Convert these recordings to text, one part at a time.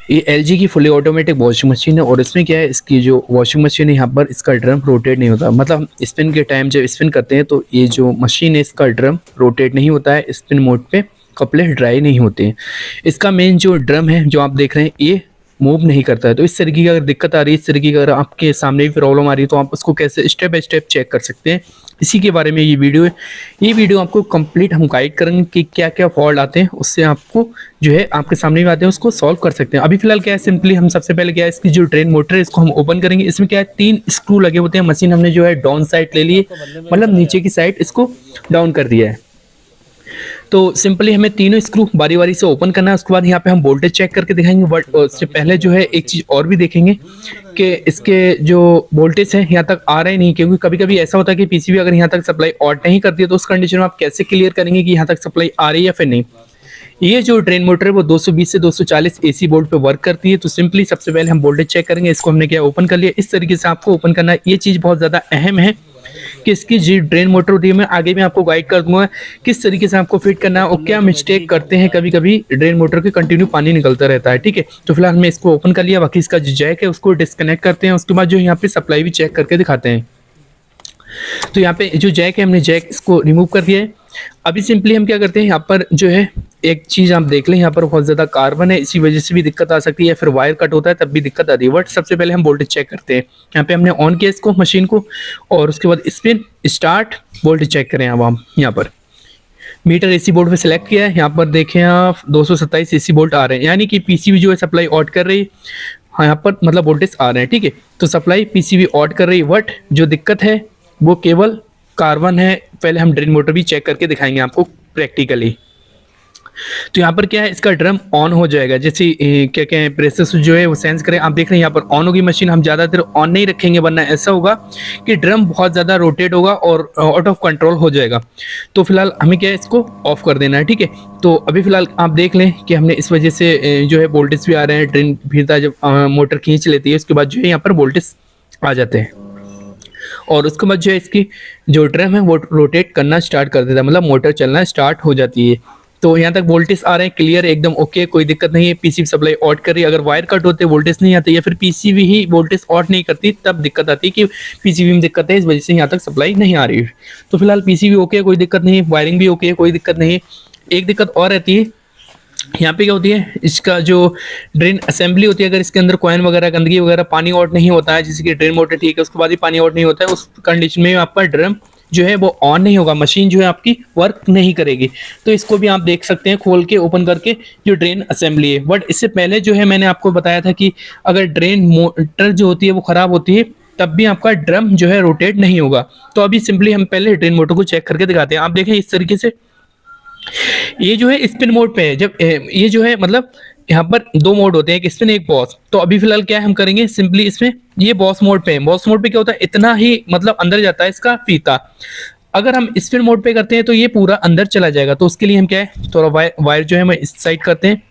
ये एलजी की fully automatic washing machine है और इसमें क्या है, इसकी जो वॉशिंग मशीन है यहाँ पर इसका ड्रम रोटेट नहीं होता। मतलब स्पिन के टाइम जब स्पिन करते हैं तो ये जो मशीन है इसका ड्रम रोटेट नहीं होता है, स्पिन मोड पे कपड़े ड्राई नहीं होते हैं। इसका मेन जो ड्रम है जो आप देख रहे हैं ये मूव नहीं करता है। तो इस तरीके की अगर दिक्कत आ रही है, इस तरीके की अगर आपके सामने भी प्रॉब्लम आ रही है तो आप उसको कैसे स्टेप बाय स्टेप चेक कर सकते हैं, इसी के बारे में ये वीडियो है। ये वीडियो आपको कंप्लीट हम गाइड करेंगे कि क्या क्या फॉल्ट आते हैं, उससे आपको जो है आपके सामने भी आते हैं उसको सॉल्व कर सकते हैं। अभी फिलहाल क्या है, सिंपली हम सबसे पहले क्या है, इसकी जो ड्रेन मोटर है इसको हम ओपन करेंगे। इसमें क्या है 3 स्क्रू लगे होते हैं। मशीन हमने जो है डाउन साइड ले ली है, मतलब नीचे की साइड इसको डाउन कर दिया है। तो सिंपली हमें तीनों स्क्रू बारी बारी से ओपन करना है। उसके बाद यहाँ पे हम वोल्टेज चेक करके दिखाएंगे। बट उससे पहले जो है एक चीज़ और भी देखेंगे कि इसके जो वोल्टेज है यहाँ तक आ रहे नहीं, क्योंकि कभी कभी ऐसा होता है कि पीसीबी अगर यहाँ तक सप्लाई ऑन नहीं करती है तो उस कंडीशन में आप कैसे क्लियर करेंगे कि यहाँ तक सप्लाई आ रही है या फिर नहीं। ये जो ड्रेन मोटर है वो 220 से 240 एसी वोल्ट पे वर्क करती है। तो सिंपली सबसे पहले हम वोल्टेज चेक करेंगे। इसको हमने क्या ओपन कर लिया, इस तरीके से आपको ओपन करना है। ये चीज़ बहुत ज़्यादा अहम है कि इसकी जी ड्रेन मोटर होती है, मैं आगे भी आपको गाइड कर दूंगा किस तरीके से आपको फिट करना है और क्या मिस्टेक करते हैं। कभी कभी ड्रेन मोटर के कंटिन्यू पानी निकलता रहता है, ठीक है। तो फिलहाल हमने इसको ओपन कर लिया। बाकी इसका जो जैक है उसको डिस्कनेक्ट करते हैं। उसके बाद जो यहाँ पे सप्लाई भी चेक करके दिखाते हैं। तो यहाँ पे जो जैक है हमने जैक इसको रिमूव कर दिया है। अभी सिंपली हम क्या करते हैं, यहाँ पर जो है एक चीज़ आप देख लें, यहाँ पर बहुत ज़्यादा कार्बन है, इसी वजह से भी दिक्कत आ सकती है, फिर वायर कट होता है तब भी दिक्कत आती है। बट सबसे पहले हम वोल्टेज चेक करते हैं। यहाँ पे हमने ऑन किया इसको मशीन को और उसके बाद स्पिन स्टार्ट वोल्टेज चेक करें। अब हम यहाँ पर मीटर एसी बोर्ड पे सिलेक्ट किया है। यहाँ पर देखें आप 227 एसी वोल्ट आ रहे हैं, यानी कि पीसीबी जो है सप्लाई ऑट कर रही है। हाँ यहाँ पर मतलब वोल्टेज आ रहे हैं, ठीक है। तो सप्लाई पीसीबी ऑट कर रही है। बट जो दिक्कत है वो केवल कार्बन है। पहले हम ड्रेन मोटर भी चेक करके दिखाएंगे आपको प्रैक्टिकली। तो यहाँ पर क्या है, इसका ड्रम ऑन हो जाएगा जैसे क्या क्या प्रेशर जो है वो सेंस करें। आप देख रहे हैं यहाँ पर ऑन होगी मशीन। हम ज़्यादा देर ऑन नहीं रखेंगे वरना ऐसा होगा कि ड्रम बहुत ज़्यादा रोटेट होगा और आउट ऑफ कंट्रोल हो जाएगा। तो फिलहाल हमें क्या है इसको ऑफ कर देना है, ठीक है। तो अभी फिलहाल आप देख लें कि हमने इस वजह से जो है वोल्टेज भी आ रहे हैं। ड्रेन फिरता जब मोटर खींच लेती है उसके बाद जो है यहाँ पर वोल्टेज आ जाते हैं और उसके बाद जो है इसकी जो ड्रम है वो रोटेट करना स्टार्ट कर देता है, मतलब मोटर चलना स्टार्ट हो जाती है। तो यहाँ तक वोल्टेज आ रहे हैं क्लियर एकदम ओके, कोई दिक्कत नहीं है। पीसीबी सप्लाई ऑट कर रही है। अगर वायर कट होते वोल्टेज नहीं आती या फिर पीसीबी ही वोल्टेज ऑट नहीं करती तब दिक्कत आती है कि पीसीबी में दिक्कत है, इस वजह से यहाँ तक सप्लाई नहीं आ रही है। तो फिलहाल पीसीबी ओके है, कोई दिक्कत नहीं है। वायरिंग भी ओके है, कोई दिक्कत नहीं है। एक दिक्कत और रहती है, यहाँ पे क्या होती है, इसका जो ड्रेन असेंबली होती है, अगर इसके अंदर कॉइन वगैरह गंदगी वगैरह पानी आउट नहीं होता है, जैसे कि ड्रेन मोटर ठीक है उसके बाद ही पानी आउट नहीं होता है, उस कंडीशन में आपका ड्रम जो है वो ऑन नहीं होगा, मशीन जो है आपकी वर्क नहीं करेगी। तो इसको भी आप देख सकते हैं खोल के ओपन करके जो ड्रेन असेंबली है। बट इससे पहले जो है मैंने आपको बताया था कि अगर ड्रेन मोटर जो होती है वो खराब होती है तब भी आपका ड्रम जो है रोटेट नहीं होगा। तो अभी सिंपली हम पहले ड्रेन मोटर को चेक करके दिखाते हैं। आप देखें इस तरीके से ये जो है स्पिन मोड पे है। जब ये जो है मतलब यहाँ पर 2 मोड होते हैं, एक स्पिन एक बॉस। तो अभी फिलहाल क्या है हम करेंगे सिंपली इसमें ये बॉस मोड पे है। बॉस मोड पे क्या होता है, इतना ही मतलब अंदर जाता है इसका फीता। अगर हम स्पिन मोड पे करते हैं तो ये पूरा अंदर चला जाएगा। तो उसके लिए हम क्या है थोड़ा वायर जो है हम इस साइड करते हैं।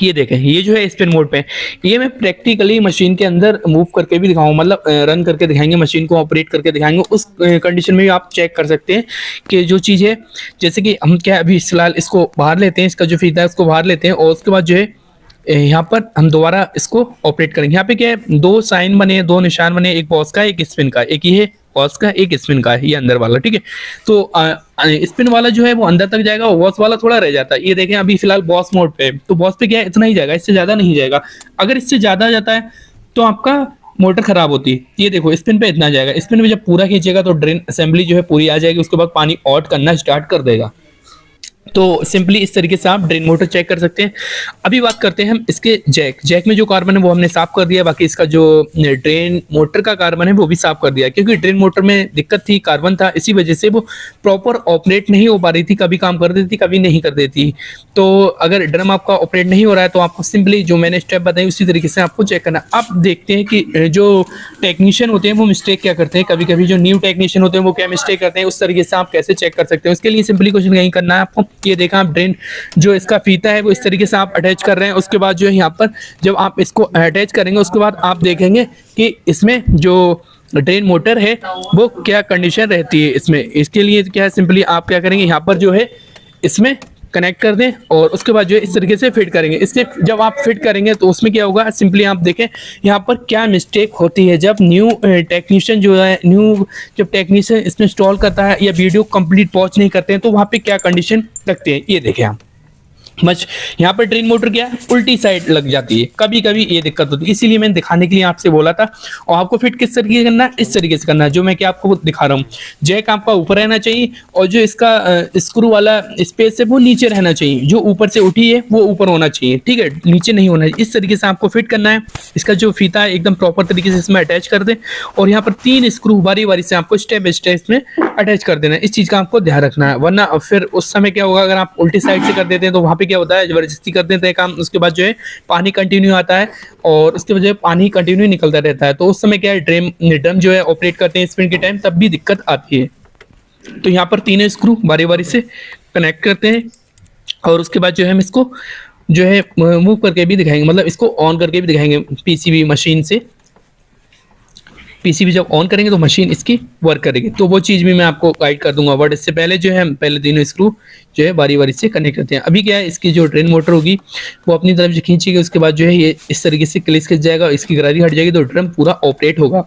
ये देखें ये जो है स्पिन मोड पे है। ये मैं प्रैक्टिकली मशीन के अंदर मूव करके भी दिखाऊंगा, मतलब रन करके दिखाएंगे, मशीन को ऑपरेट करके दिखाएंगे। उस कंडीशन में भी आप चेक कर सकते हैं कि जो चीज़ है, जैसे कि हम क्या अभी फिलहाल इसको बाहर लेते हैं, इसका जो फीता है उसको बाहर लेते हैं और उसके बाद जो है यहाँ पर हम दोबारा इसको ऑपरेट करेंगे। यहाँ पे क्या है 2 साइन बने, 2 निशान बने, एक बॉस का एक स्पिन का, एक ये है बॉस का एक स्पिन का है, ये अंदर वाला, ठीक है। तो स्पिन वाला जो है वो अंदर तक जाएगा और बॉस वाला थोड़ा रह जाता है। ये देखें अभी फिलहाल बॉस मोड पे है, तो बॉस पे क्या है इतना ही जाएगा, इससे ज्यादा नहीं जाएगा। अगर इससे ज्यादा जाता है तो आपका मोटर खराब होती है। ये देखो स्पिन पे इतना जाएगा, स्पिन पे जब पूरा खींचेगा तो ड्रेन असेंबली जो है पूरी आ जाएगी, उसके बाद पानी आउट करना स्टार्ट कर देगा। तो सिंपली इस तरीके से आप ड्रेन मोटर चेक कर सकते हैं। अभी बात करते हैं हम इसके जैक में जो कार्बन है वो हमने साफ कर दिया। बाकी इसका जो ड्रेन मोटर का कार्बन है वो भी साफ कर दिया, क्योंकि ड्रेन मोटर में दिक्कत थी, कार्बन था, इसी वजह से वो प्रॉपर ऑपरेट नहीं हो पा रही थी, कभी काम कर देती कभी नहीं कर देती। तो अगर ड्रम आपका ऑपरेट नहीं हो रहा है तो आपको सिंपली जो मैंने स्टेप बताई उसी तरीके से आपको चेक करना। आप देखते हैं कि जो टेक्नीशियन होते हैं वो मिस्टेक क्या करते हैं, कभी कभी जो न्यू टेक्नीशियन होते हैं वो क्या मिस्टेक करते हैं, उस तरीके से आप कैसे चेक कर सकते हैं। उसके लिए सिंपली क्वेश्चन नहीं करना है आपको। ये देखा आप ड्रेन जो इसका फीता है वो इस तरीके से आप अटैच कर रहे हैं। उसके बाद जो है यहाँ पर जब आप इसको अटैच करेंगे उसके बाद आप देखेंगे कि इसमें जो ड्रेन मोटर है वो क्या कंडीशन रहती है इसमें। इसके लिए क्या है सिंपली आप क्या करेंगे यहाँ पर जो है इसमें कनेक्ट कर दें और उसके बाद जो है इस तरीके से फिट करेंगे। इसके जब आप फिट करेंगे तो उसमें क्या होगा, सिंपली आप देखें यहाँ पर क्या मिस्टेक होती है जब न्यू टेक्नीशियन जो है जब टेक्नीशियन इसमें इंस्टॉल करता है या वीडियो कंप्लीट पहुंच नहीं करते हैं तो वहाँ पे क्या कंडीशन रखते हैं, ये देखें आप। मच यहाँ पर ड्रेन मोटर क्या है, उल्टी साइड लग जाती है, कभी कभी ये दिक्कत होती है, इसीलिए मैंने दिखाने के लिए आपसे बोला था। और आपको फिट किस तरीके से करना है, इस तरीके से करना है जो मैं क्या आपको दिखा रहा हूँ। जैक आपका ऊपर रहना चाहिए और जो इसका स्क्रू वाला स्पेस है वो नीचे रहना चाहिए, जो ऊपर से उठी है वो ऊपर होना चाहिए, ठीक है, नीचे नहीं होना चाहिए। इस तरीके से आपको फिट करना है। इसका जो फीता है एकदम प्रॉपर तरीके से इसमें अटैच कर दें और यहाँ पर 3 स्क्रू बारी बारी से आपको स्टेप बाय स्टेप में अटैच कर देना है। इस चीज़ का आपको ध्यान रखना है, वरना फिर उस समय क्या होगा, अगर आप उल्टी साइड से कर देते हैं तो वहाँ पे क्या होता है, जबरदस्ती कर देते हैं काम, उसके बाद जो है पानी कंटिन्यू आता है और उसके वजह पानी कंटिन्यू निकलता रहता है, तो उस समय क्या है ड्रम जो है ऑपरेट करते हैं स्पिन के टाइम, तब भी दिक्कत आती है। तो यहाँ पर 3 स्क्रू बारी बारी से कनेक्ट करते हैं और उसके बाद जो है हम इसको जो है मूव करके भी दिखाएंगे, मतलब इसको ऑन करके भी दिखाएंगे पीसीबी मशीन से। पीसीबी जब ऑन करेंगे तो मशीन इसकी वर्क करेगी, तो वो चीज़ भी मैं आपको गाइड कर दूंगा। बट इससे पहले जो है हम पहले 3 स्क्रू जो है बारी बारी से कनेक्ट करते हैं। अभी क्या है, इसकी जो ड्रेन मोटर होगी वो अपनी तरफ से खींचेगी, उसके बाद जो है ये इस तरीके से क्लिच खिंच जाएगा, इसकी गरारी हट जाएगी तो ड्रम पूरा ऑपरेट होगा।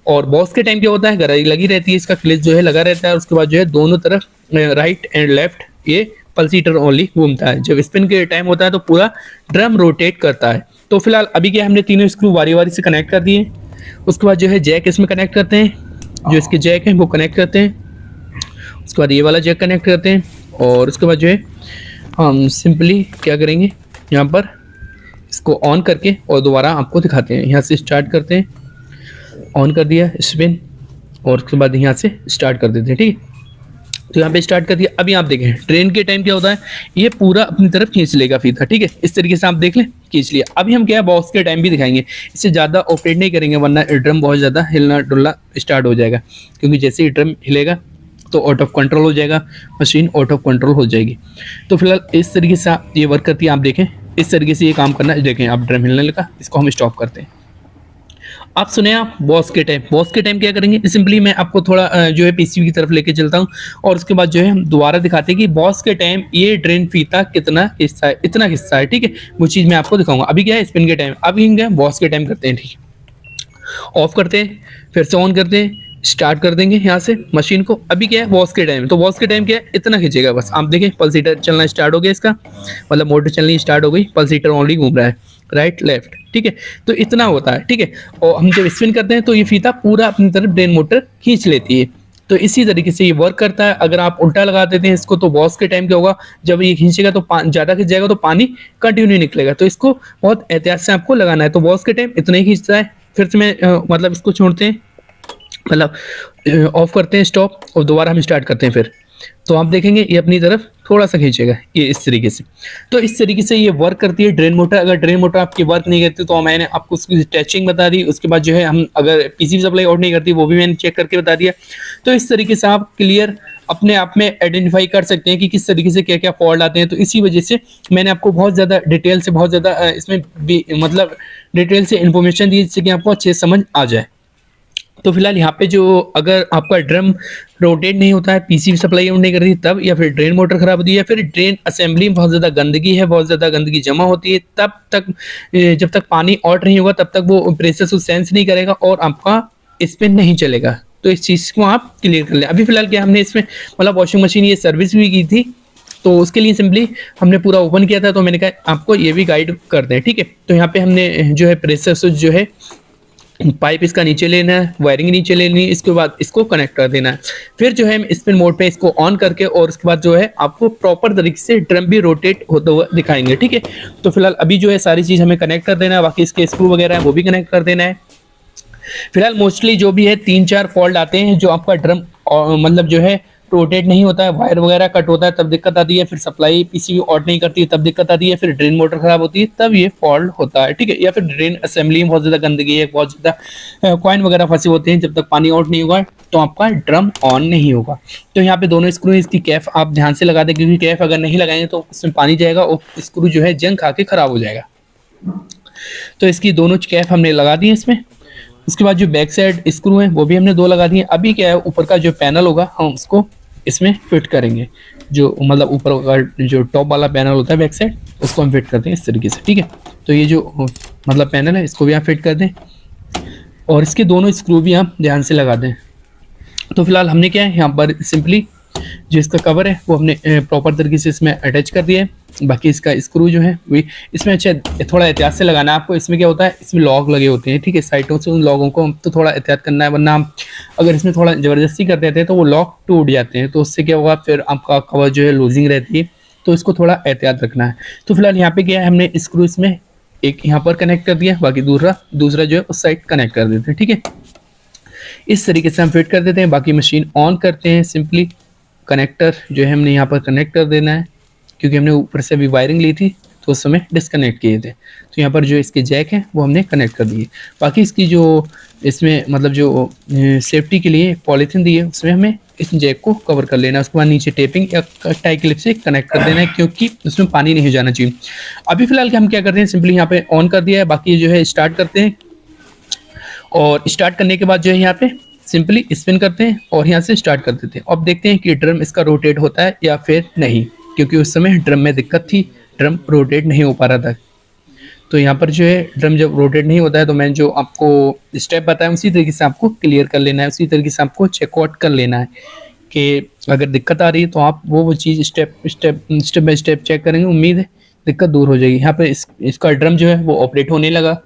और बॉस के टाइम क्या होता है, गरारी लगी रहती है, इसका क्लिच जो है लगा रहता है, उसके बाद जो है दोनों तरफ राइट एंड लेफ्ट ये पल्सीटर ओनली घूमता है। जब स्पिन के टाइम होता है तो पूरा ड्रम रोटेट करता है। तो फिलहाल अभी क्या हमने 3 स्क्रू बारी बारी से कनेक्ट कर दिए। उसके बाद जो है जैक इसमें कनेक्ट करते हैं, जो इसके जैक हैं वो कनेक्ट करते हैं। उसके बाद ये वाला जैक कनेक्ट करते हैं और उसके बाद जो है हम सिंपली क्या करेंगे, यहाँ पर इसको ऑन करके और दोबारा आपको दिखाते हैं। यहाँ से स्टार्ट करते हैं, ऑन कर दिया स्पिन और उसके बाद यहाँ से स्टार्ट कर देते हैं, ठीक है। तो यहाँ पे स्टार्ट कर दिया। अभी आप देखें ट्रेन के टाइम क्या होता है, ये पूरा अपनी तरफ खींच लेगा फीता, ठीक है, इस तरीके से आप देख लें, खींच लिया। अभी हम क्या है बॉक्स के टाइम भी दिखाएंगे, इससे ज़्यादा ऑपरेट नहीं करेंगे वरना ड्रम बहुत ज़्यादा हिलना डुलना स्टार्ट हो जाएगा, क्योंकि जैसे ही ड्रम हिलेगा तो आउट ऑफ कंट्रोल हो जाएगा, मशीन आउट ऑफ कंट्रोल हो जाएगी। तो फिलहाल इस तरीके से ये वर्क करती है, आप देखें इस तरीके से ये काम करना है। देखें आप ड्रम हिलने लगा, इसको हम स्टॉप करते हैं। आप सुने आप बॉस के टाइम क्या करेंगे, सिंपली मैं आपको थोड़ा जो है पीसीबी की तरफ लेके चलता हूँ और उसके बाद जो है हम दोबारा दिखाते हैं कि बॉस के टाइम ये ड्रेन फीता कितना हिस्सा है, इतना हिस्सा है, ठीक है, वो चीज़ मैं आपको दिखाऊंगा। अभी क्या है स्पिन के टाइम, अभी हम क्या है बॉस के टाइम करते हैं, ठीक है। ऑफ करते हैं, फिर से ऑन करते हैं, स्टार्ट कर देंगे यहाँ से मशीन को। अभी क्या है बॉस के टाइम, तो बॉस के टाइम क्या है इतना खींचेगा बस। आप देखें पल्सीटर चलना स्टार्ट हो गया, इसका मतलब मोटर चलनी स्टार्ट हो गई, पल्सीटर ओनली घूम रहा है राइट लेफ्ट, ठीक है, तो इतना होता है, ठीक है। और हम जब स्पिन करते हैं तो ये फीता पूरा अपनी तरफ ड्रेन मोटर खींच लेती है। तो इसी तरीके से ये वर्क करता है। अगर आप उल्टा लगा देते हैं इसको तो बॉस के टाइम क्या होगा, जब ये खींचेगा तो ज़्यादा खींच जाएगा तो पानी कंटिन्यू निकलेगा, तो इसको बहुत एहतियात से आपको लगाना है। तो बॉस के टाइम इतना ही खींचता है। फिर से मैं मतलब इसको छोड़ते हैं, मतलब ऑफ करते हैं स्टॉप और दोबारा हम स्टार्ट करते हैं फिर, तो आप देखेंगे ये अपनी तरफ थोड़ा सा खींचेगा ये इस तरीके से। तो इस तरीके से ये वर्क करती है ड्रेन मोटर। अगर ड्रेन मोटर आपकी वर्क नहीं करती तो मैंने आपको उसकी टैचिंग बता दी, उसके बाद जो है हम अगर पीसीबी सप्लाई आउट नहीं करती वो भी मैंने चेक करके बता दिया। तो इस तरीके से आप क्लियर अपने आप में आइडेंटिफाई कर सकते हैं कि किस तरीके से क्या क्या फॉल्ट आते हैं। तो इसी वजह से मैंने आपको बहुत ज़्यादा डिटेल से बहुत ज़्यादा इसमें मतलब डिटेल से इन्फॉर्मेशन दी जिससे कि आपको अच्छे समझ आ जाए। तो फिलहाल यहाँ पे जो अगर आपका ड्रम रोटेट नहीं होता है, पीसीबी सप्लाई आउट नहीं करती तब, या फिर ड्रेन मोटर खराब होती है, या फिर ड्रेन असेंबली में बहुत ज़्यादा गंदगी है, बहुत ज़्यादा गंदगी जमा होती है, तब तक जब तक पानी आउट नहीं होगा तब तक वो प्रेशर को सेंस नहीं करेगा और आपका स्पिन नहीं चलेगा। तो इस चीज़ को आप क्लियर कर लें। अभी फिलहाल क्या हमने इसमें मतलब वॉशिंग मशीन ये सर्विस भी की थी, तो उसके लिए सिंपली हमने पूरा ओपन किया था, तो मैंने कहा आपको ये भी गाइड कर दें, ठीक है। तो यहाँ पे हमने जो है प्रेशर स्विच जो है पाइप इसका नीचे लेना है, वायरिंग नीचे लेनी है, इसके बाद इसको कनेक्ट कर देना है। फिर जो है हम स्पिन मोड पे इसको ऑन करके और उसके बाद जो है आपको प्रॉपर तरीके से ड्रम भी रोटेट होता हुआ दिखाएंगे, ठीक है। तो फिलहाल अभी जो है सारी चीज़ हमें कनेक्ट कर देना है, बाकी इसके स्क्रू वगैरह है वो भी कनेक्ट कर देना है। फिलहाल मोस्टली जो भी है 3-4 फॉल्ट आते हैं, जो आपका ड्रम मतलब जो है रोटेट नहीं होता है, वायर वगैरह कट होता है तब दिक्कत आती है, फिर सप्लाई पीसीबी ऑन नहीं करती है तब दिक्कत आती है, फिर ड्रेन मोटर खराब होती है तब ये फॉल्ट होता है, ठीक है। या फिर ड्रेन असेंबली में बहुत ज़्यादा गंदगी है, बहुत ज़्यादा कॉइन वगैरह फंसे होते हैं, जब तक पानी आउट नहीं होगा तो आपका ड्रम ऑन नहीं होगा। तो यहाँ पे दोनों स्क्रू इसकी कैफ आप ध्यान से लगा दें, क्योंकि कैफ अगर नहीं लगाएंगे तो इसमें पानी जाएगा और स्क्रू जो है जंग खा के खराब हो जाएगा। तो इसकी दोनों कैफ हमने लगा दी है इसमें। उसके बाद जो बैक साइड स्क्रू हैं वो भी हमने 2 लगा दिए। अभी क्या है ऊपर का जो पैनल होगा हम उसको इसमें फिट करेंगे। जो मतलब ऊपर का जो टॉप वाला पैनल होता है बैक साइड, उसको हम फिट करते हैं इस तरीके से, ठीक है। तो ये जो मतलब पैनल है इसको भी आप फिट कर दें और इसके दोनों स्क्रू भी आप ध्यान से लगा दें। तो फिलहाल हमने क्या है यहाँ पर सिंपली जो इसका कवर है वो हमने प्रॉपर तरीके से इसमें अटैच कर दिया है। बाकी इसका स्क्रू जो है वही इसमें अच्छा थोड़ा एहतियात से लगाना है आपको। इसमें क्या होता है, इसमें लॉक लगे होते हैं, ठीक है, साइडों से उन लॉगों को तो थोड़ा एहतियात करना है, वरना आप अगर इसमें थोड़ा ज़बरदस्ती कर देते हैं तो वो लॉक टूट जाते हैं, तो उससे क्या होगा फिर आपका कवर जो है लूजिंग रहती है, तो इसको थोड़ा एहतियात रखना है। तो फिलहाल यहाँ पे क्या है, हमने स्क्रू इसमें एक यहाँ पर कनेक्ट कर दिया, बाकी दूसरा जो है उस साइड कनेक्ट कर देते हैं, ठीक है। इस तरीके से हम फिट कर देते हैं। बाकी मशीन ऑन करते हैं, सिंपली कनेक्टर जो है हमने यहाँ पर कनेक्ट कर देना है, क्योंकि हमने ऊपर से अभी वायरिंग ली थी तो उस समय डिस्कनेक्ट किए थे। तो यहाँ पर जो इसके जैक हैं वो हमने कनेक्ट कर दिए। बाकी इसकी जो इसमें मतलब जो सेफ्टी के लिए पॉलीथीन दी है उसमें हमें इस जैक को कवर कर लेना है। उसके बाद नीचे टेपिंग या टाई क्लिप से कनेक्ट कर देना है, क्योंकि उसमें पानी नहीं जाना चाहिए। अभी फिलहाल हम क्या करते हैं, सिंपली यहाँ पे ऑन कर दिया है। बाकी जो है स्टार्ट करते हैं और स्टार्ट करने के बाद जो है यहाँ पे सिंपली स्पिन करते हैं और यहाँ से स्टार्ट कर देते हैं। अब देखते हैं कि ड्रम इसका रोटेट होता है या फिर नहीं, क्योंकि उस समय ड्रम में दिक्कत थी, ड्रम रोटेट नहीं हो पा रहा था। तो यहाँ पर जो है ड्रम जब रोटेट नहीं होता है तो मैंने जो आपको स्टेप बताया उसी तरीके से आपको क्लियर कर लेना है, उसी तरीके से आपको चेकआउट कर लेना है कि अगर दिक्कत आ रही है तो आप वो चीज़ स्टेप बाय स्टेप चेक करेंगे, उम्मीद है दिक्कत दूर हो जाएगी। यहाँ पर इसका ड्रम जो है वो ऑपरेट होने लगा।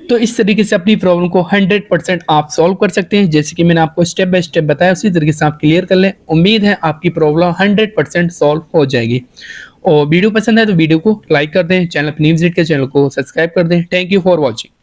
तो इस तरीके से अपनी प्रॉब्लम को 100% आप सॉल्व कर सकते हैं। जैसे कि मैंने आपको स्टेप बाय स्टेप बताया उसी तरीके से आप क्लियर कर लें, उम्मीद है आपकी प्रॉब्लम 100% सॉल्व हो जाएगी। और वीडियो पसंद है तो वीडियो को लाइक कर दें, चैनल पर न्यू विजिट के चैनल को सब्सक्राइब कर दें। Thank you for watching.